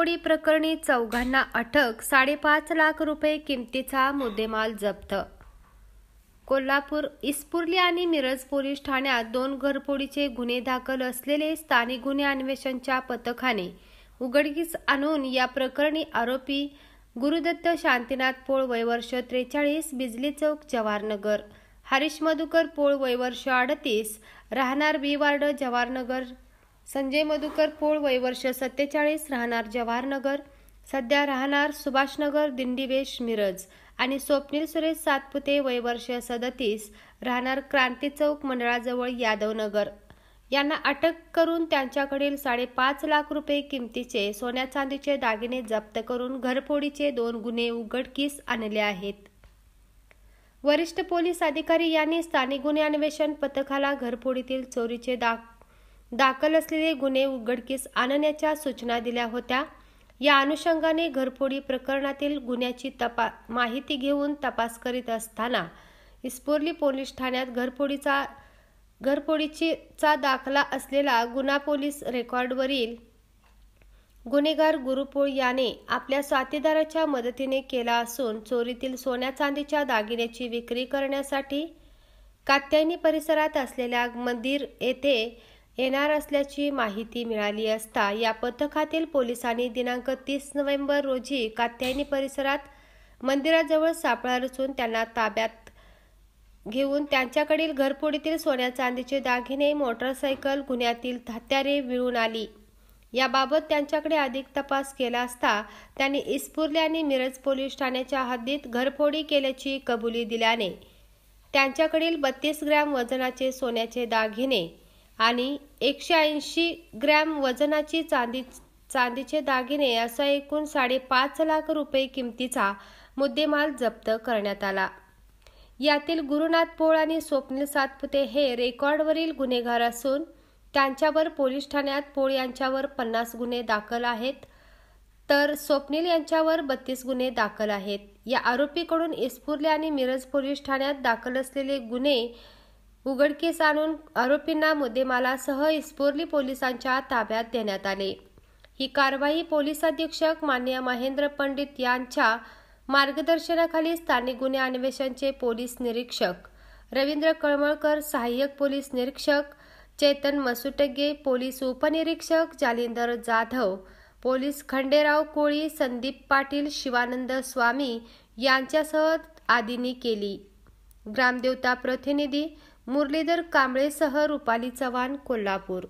घरफोडी प्रकरणी चौघांना अटक, 5.5 लाख रुपये किमतीचा मुद्देमाल जप्त. कोल्हापूर, इस्पुर्ली आणि मिरज पोलीस ठाण्यात 2 घरफोडीचे गुन्हे दाखल असलेले स्थानिक गुन्हे अन्वेषणच्या पथकाने उघडकीस आणून या प्रकरणी आरोपी गुरुदत्त शांतीनाथ पोळ वय वर्ष 43, बिजली चौक, जवाहरनगर, हरीश मधुकर पोळ वय वर्ष 38, राहणार बी वार्ड, जवाहरनगर, संजय मधुकर पोळ वय वर्ष 47, राहणार जवाहरनगर, सध्या राहणार सुभाषनगर, दिंडीवेश, मिरज आणि स्वप्नील सुरेश सातपुते वय वर्ष 37, राहणार क्रांती चौक, मंडळाजवळ, यादवनगर यांना अटक करून त्यांच्याकडील 5.5 लाख रुपये किमतीचे सोन्या चांदीचे दागिने जप्त करून घरफोडीचे 2 गुन्हे उघडकीस आणले आहेत. वरिष्ठ पोलीस अधिकारी यांनी स्थानिक गुन्हे अन्वेषण पथकाला घरफोडीतील चोरीचे दाखल असलेले गुन्हे उघडकीस आणण्याच्या सूचना दिल्या होत्या. या अनुषंगाने घरफोडी प्रकरणातील गुन्ह्याची माहिती घेऊन तपास करीत असताना इस्पुर्ली पोलीस ठाण्यात घरफोडीचा दाखला असलेला गुन्हा पोलीस रेकॉर्डवरील गुन्हेगार गुरु पोळ याने आपल्या साथीदाराच्या मदतीने केला असून चोरीतील सोन्या चांदीच्या दागिन्याची विक्री करण्यासाठी कात्यायनी परिसरात असलेल्या मंदिर येथे येणार असल्याची माहिती मिळाली असता या पथकातील पोलिसांनी दिनांक 30 नोव्हेंबर रोजी कात्यायनी परिसरात मंदिराजवळ सापळा रचून त्यांना ताब्यात घेऊन त्यांच्याकडील घरफोडीतील सोन्या चांदीचे दागिने, मोटरसायकल, गुन्ह्यातील हत्यारे मिळून आली. याबाबत त्यांच्याकडे अधिक तपास केला असता त्यांनी इस्पुर्ली आणि मिरज पोलीस ठाण्याच्या हद्दीत घरफोडी केल्याची कबुली दिल्याने त्यांच्याकडील 32 ग्रॅम वजनाचे सोन्याचे दागिने आणि 180 ग्रॅम वजनाची चांदीचे दागिने असा एकूण 5.5 लाख रुपये किमतीचा मुद्देमाल जप्त करण्यात आला. यातील गुरुनाथ पोळ आणि स्वप्नील सातपुते हे रेकॉर्डवरील गुन्हेगार असून त्यांच्यावर पोलीस ठाण्यात पोळ यांच्यावर 50 गुन्हे दाखल आहेत, तर स्वप्नील यांच्यावर 32 गुन्हे दाखल आहेत. या आरोपीकडून इस्पुर्ली आणि मिरज पोलीस ठाण्यात दाखल असलेले गुन्हे उघडकीस आणून आरोपींना मुद्देमालासह इस्पुर्ली पोलिसांच्या ताब्यात देण्यात आले. ही कारवाई पोलीस अधीक्षक माननीय महेंद्र पंडित यांच्या मार्गदर्शनाखाली स्थानिक गुन्हे अन्वेषणचे पोलीस निरीक्षक रवींद्र कळमळकर, सहाय्यक पोलीस निरीक्षक चेतन मसुटगे, पोलीस उपनिरीक्षक जालिंदर जाधव, पोलीस खंडेराव कोळी, संदीप पाटील, शिवानंद स्वामी यांच्यासह आदींनी केली. ग्रामदेवता प्रतिनिधी मुरलीधर कांबळेसह रुपाली चव्हाण, कोल्हापूर.